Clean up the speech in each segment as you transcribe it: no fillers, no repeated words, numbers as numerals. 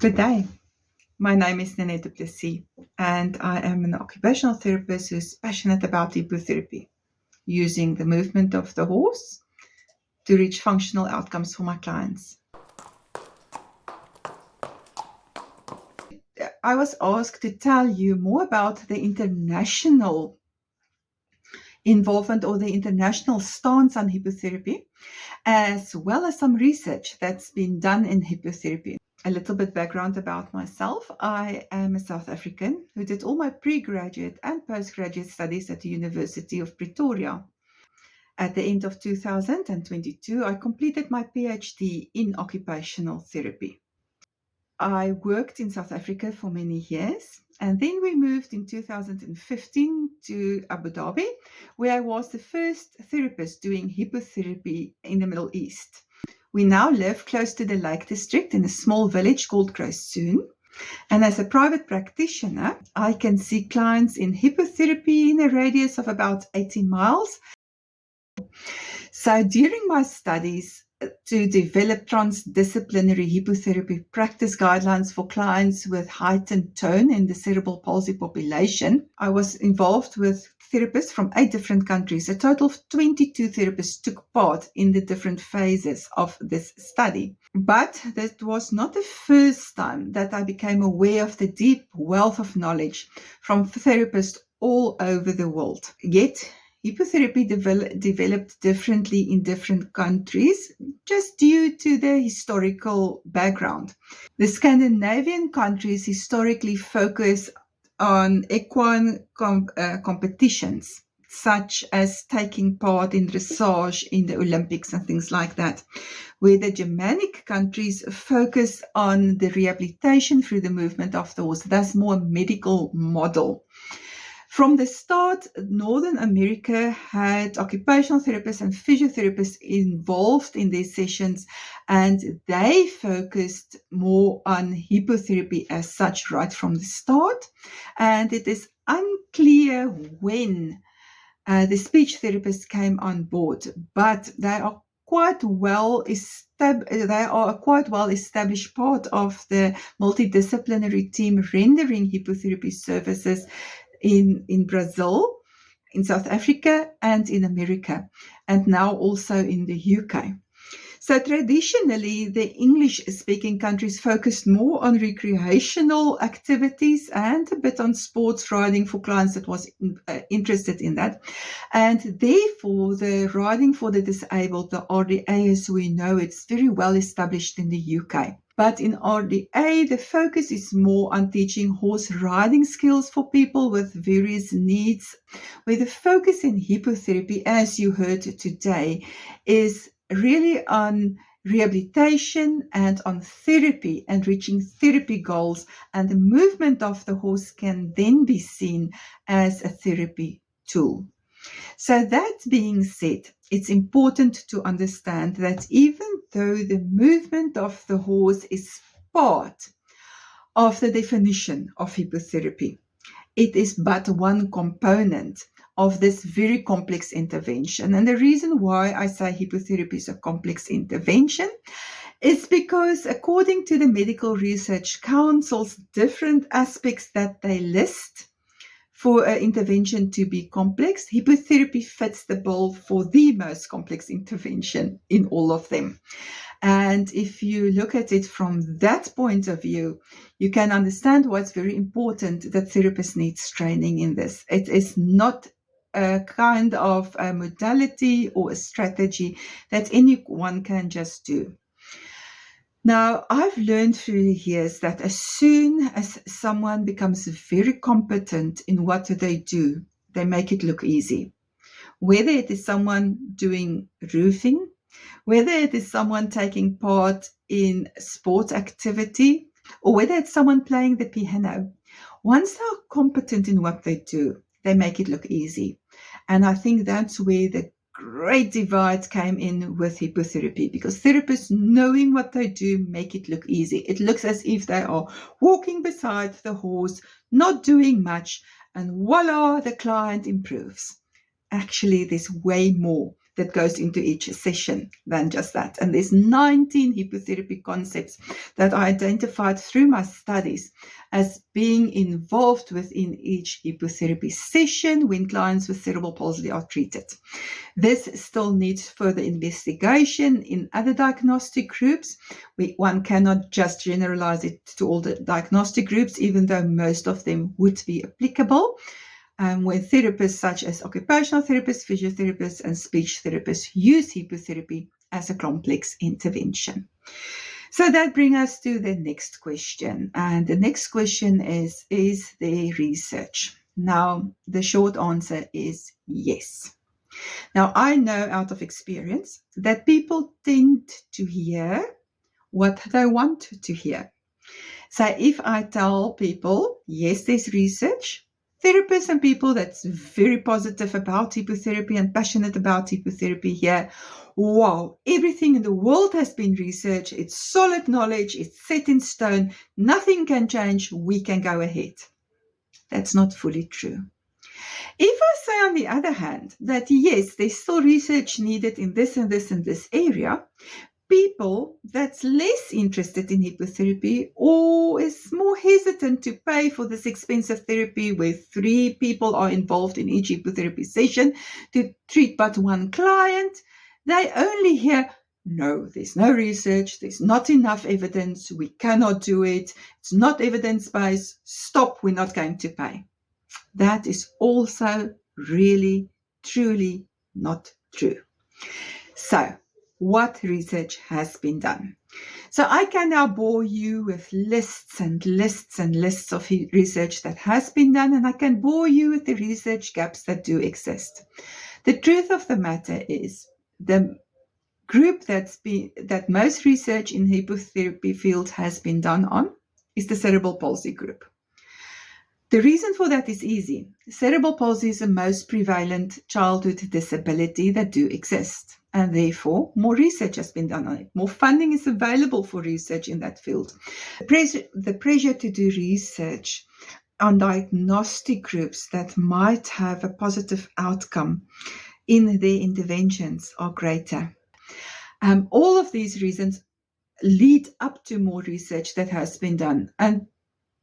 Good day. My name is Nanette du Plessis, and I am an occupational therapist who is passionate about hippotherapy, using the movement of the horse to reach functional outcomes for my clients. I was asked to tell you more about the international involvement or the international stance on hippotherapy, as well as some research that's been done in hippotherapy. A little bit background about myself. I am a South African who did all my pre-graduate and postgraduate studies at the University of Pretoria. At the end of 2022, I completed my PhD in occupational therapy. I worked in South Africa for many years, and then we moved in 2015 to Abu Dhabi, where I was the first therapist doing hippotherapy in the Middle East. We now live close to the Lake District in a small village called Krosoon. And as a private practitioner, I can see clients in hippotherapy in a radius of about 80 miles. So during my studies to develop transdisciplinary hippotherapy practice guidelines for clients with heightened tone in the cerebral palsy population, I was involved with therapists from 8 different countries. A total of 22 therapists took part in the different phases of this study. But that was not the first time that I became aware of the deep wealth of knowledge from therapists all over the world. Yet, hippotherapy developed differently in different countries just due to the historical background. The Scandinavian countries historically focus on equine competitions, such as taking part in dressage in the Olympics and things like that, where the Germanic countries focus on the rehabilitation through the movement of the horse. That's more a medical model. From the start, Northern America had occupational therapists and physiotherapists involved in their sessions, and they focused more on hippotherapy as such right from the start. And it is unclear when the speech therapists came on board, but they are quite well established part of the multidisciplinary team rendering hippotherapy services in Brazil, in South Africa, and in America, and now also in the UK. So traditionally, the English-speaking countries focused more on recreational activities and a bit on sports riding for clients that was interested in that. And therefore, the riding for the disabled, the RDA as we know, it's very well established in the UK. But in RDA, the focus is more on teaching horse riding skills for people with various needs, where the focus in hippotherapy, as you heard today, is really on rehabilitation and on therapy and reaching therapy goals, and the movement of the horse can then be seen as a therapy tool. So that being said, it's important to understand that even though the movement of the horse is part of the definition of hippotherapy, it is but one component of this very complex intervention. And the reason why I say hippotherapy is a complex intervention is because according to the medical research councils, different aspects that they list for an intervention to be complex, hippotherapy fits the bill for the most complex intervention in all of them. And if you look at it from that point of view, you can understand why it's very important that therapists need training in this. It is not a kind of a modality or a strategy that anyone can just do. Now, I've learned through the years that as soon as someone becomes very competent in what they do, they make it look easy. Whether it is someone doing roofing, whether it is someone taking part in sport activity, or whether it's someone playing the piano, once they're competent in what they do, they make it look easy. And I think that's where the great divide came in with hippotherapy, because therapists knowing what they do make it look easy. It looks as if they are walking beside the horse, not doing much, and voila, the client improves. Actually, there's way more that goes into each session than just that. And there's 19 hippotherapy concepts that I identified through my studies as being involved within each hippotherapy session when clients with cerebral palsy are treated. This still needs further investigation in other diagnostic groups. One cannot just generalize it to all the diagnostic groups, even though most of them would be applicable. Where therapists such as occupational therapists, physiotherapists, and speech therapists use hippotherapy as a complex intervention. So that brings us to the next question. And the next question is there research? Now, the short answer is yes. Now, I know out of experience that people tend to hear what they want to hear. So if I tell people, yes, there's research, therapists and people that's very positive about hippotherapy and passionate about hippotherapy here, wow, everything in the world has been researched, it's solid knowledge, it's set in stone, nothing can change, we can go ahead. That's not fully true. If I say, on the other hand, that yes, there's still research needed in this and this and this area, people that's less interested in hippotherapy or is more hesitant to pay for this expensive therapy where 3 people are involved in each hippotherapy session to treat but one client, they only hear, no, there's no research, there's not enough evidence, we cannot do it, it's not evidence-based, stop, we're not going to pay. That is also really, truly not true. So, what research has been done? So I can now bore you with lists and lists and lists of research that has been done, and I can bore you with the research gaps that do exist. The truth of the matter is the group that most research in hippotherapy field has been done on is the cerebral palsy group. The reason for that is easy. Cerebral palsy is the most prevalent childhood disability that do exist, and therefore more research has been done on it. More funding is available for research in that field. The pressure to do research on diagnostic groups that might have a positive outcome in their interventions are greater. All of these reasons lead up to more research that has been done. And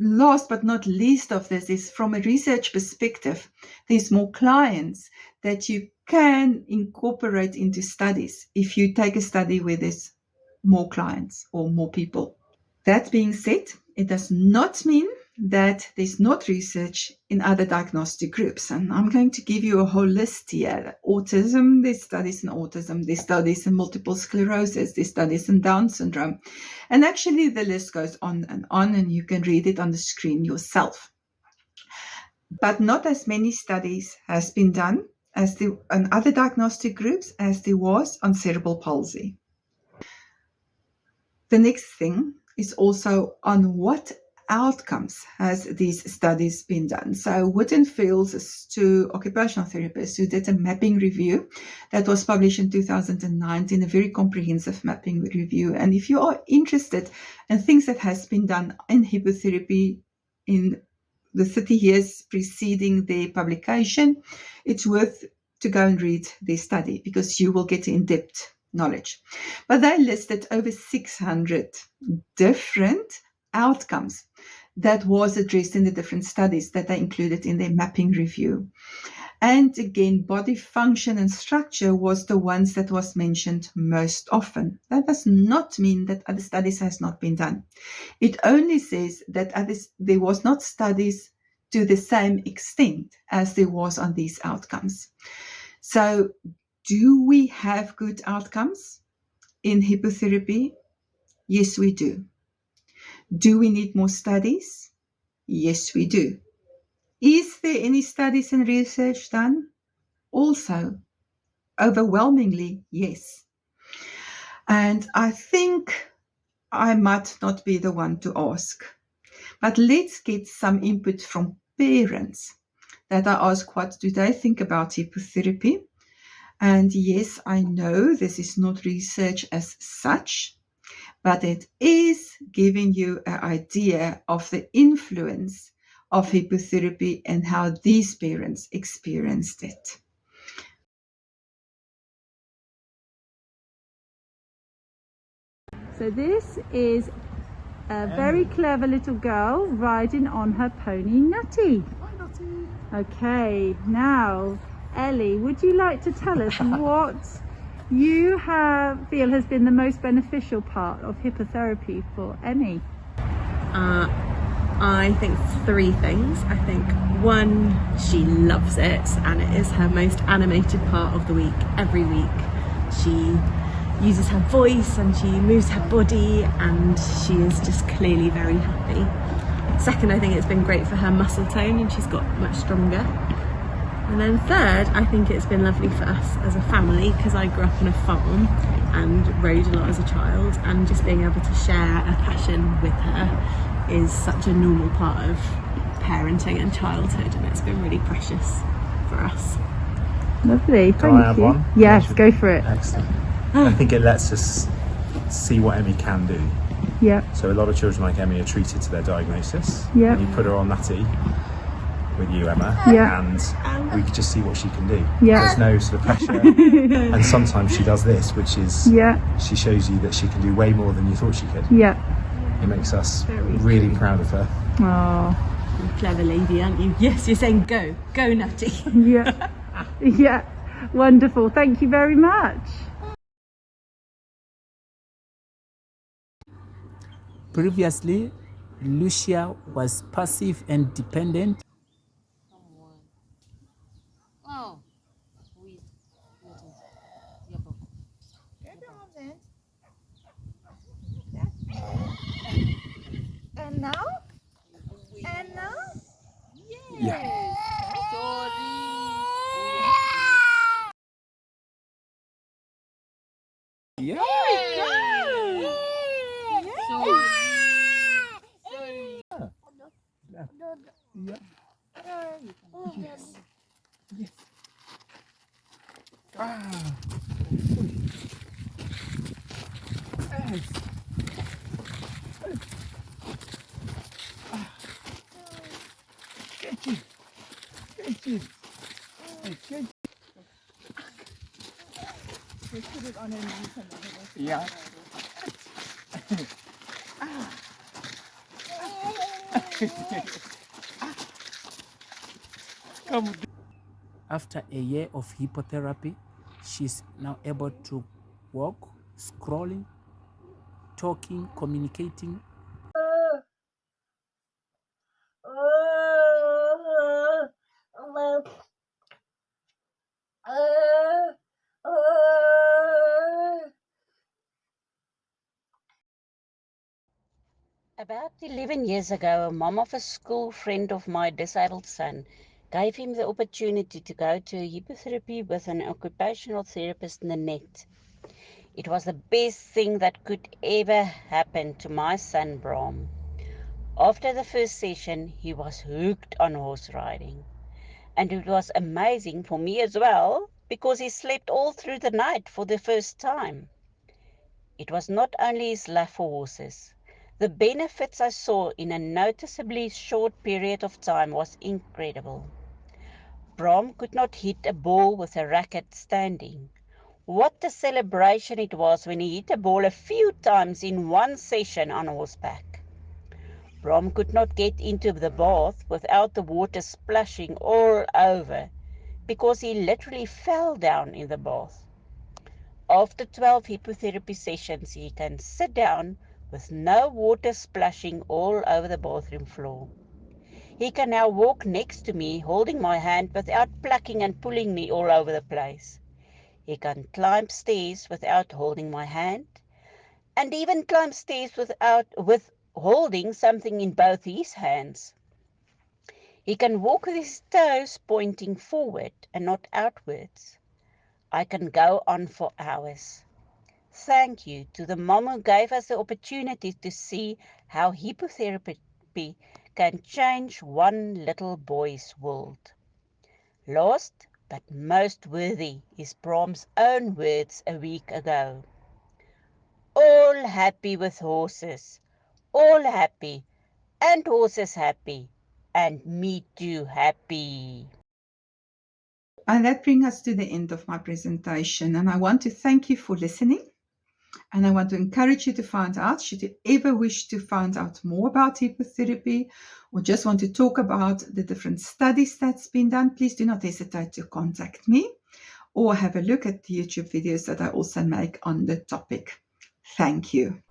last but not least of this is, from a research perspective, there's more clients that you can incorporate into studies if you take a study where there's more clients or more people. That being said, it does not mean that there's not research in other diagnostic groups. And I'm going to give you a whole list here. Autism, there's studies in autism, there's studies in multiple sclerosis, there's studies in Down syndrome. And actually the list goes on, and you can read it on the screen yourself. But not as many studies has been done on other diagnostic groups as there was on cerebral palsy. The next thing is also on what outcomes has these studies been done. So Wood and Fields is 2 occupational therapists who did a mapping review that was published in 2019, a very comprehensive mapping review. And if you are interested in things that has been done in hippotherapy in the 30 years preceding their publication, it's worth to go and read their study because you will get in-depth knowledge. But they listed over 600 different outcomes that was addressed in the different studies that they included in their mapping review. And again, body function and structure was the ones that was mentioned most often. That does not mean that other studies has not been done. It only says that there was not studies to the same extent as there was on these outcomes. So do we have good outcomes in hippotherapy? Yes, we do. Do we need more studies? Yes, we do. Is there any studies and research done? Also, overwhelmingly, yes. And I think I might not be the one to ask, but let's get some input from parents that I ask what do they think about hippotherapy. And yes, I know this is not research as such, but it is giving you an idea of the influence of hippotherapy and how these parents experienced it. So this is a very clever little girl riding on her pony Nutty. Hi, Nutty. Okay, now Ellie, would you like to tell us what you feel has been the most beneficial part of hippotherapy for Emmy? I think 3 things. I think 1, she loves it and it is her most animated part of the week. Every week she uses her voice and she moves her body and she is just clearly very happy. 2nd, I think it's been great for her muscle tone and she's got much stronger. And then 3rd, I think it's been lovely for us as a family because I grew up on a farm and rode a lot as a child, and just being able to share a passion with her is such a normal part of parenting and childhood, and it's been really precious for us. Lovely, Can I thank add you. one? Yes, go for it. Excellent. I think it lets us see what Emmy can do. Yeah, So a lot of children like Emmy are treated to their diagnosis. Yeah. And you put her on Natty with you, Emma, Yeah. and we could just see what she can do. Yeah. There's no sort of pressure. And sometimes she does this, which is she shows you that she can do way more than you thought she could. yeah. It makes us really proud of her. Oh, You're a clever lady, aren't you? Yes, you're saying go Nutty. yeah, yeah. Wonderful. Thank you very much. Previously, Lucia was passive and dependent. And now? And now? Yeah. Yeah. Yes. Yes. Ah. Yes. Get it. Get it. Get it. Put it on a yeah. Come. After a year of hippotherapy, she's now able to walk, scrolling, talking, communicating. About 11 years ago, a mom of a school friend of my disabled son gave him the opportunity to go to hippotherapy with an occupational therapist, Nanette. It was the best thing that could ever happen to my son, Bram. After the first session, he was hooked on horse riding. And it was amazing for me as well, because he slept all through the night for the first time. It was not only his love for horses. The benefits I saw in a noticeably short period of time was incredible. Bram could not hit a ball with a racket standing. What a celebration it was when he hit a ball a few times in one session on horseback. Bram could not get into the bath without the water splashing all over, because he literally fell down in the bath. After 12 hippotherapy sessions, he can sit down with no water splashing all over the bathroom floor. He can now walk next to me, holding my hand without plucking and pulling me all over the place. He can climb stairs without holding my hand, and even climb stairs with holding something in both his hands. He can walk with his toes pointing forward and not outwards. I can go on for hours. Thank you to the mom who gave us the opportunity to see how hippotherapy can change one little boy's world. Last but most worthy is Bram's own words a week ago. All happy with horses, all happy, and horses happy, and me too happy. And that brings us to the end of my presentation. And I want to thank you for listening. And I want to encourage you to find out, should you ever wish to find out more about hippotherapy or just want to talk about the different studies that's been done, please do not hesitate to contact me or have a look at the YouTube videos that I also make on the topic. Thank you.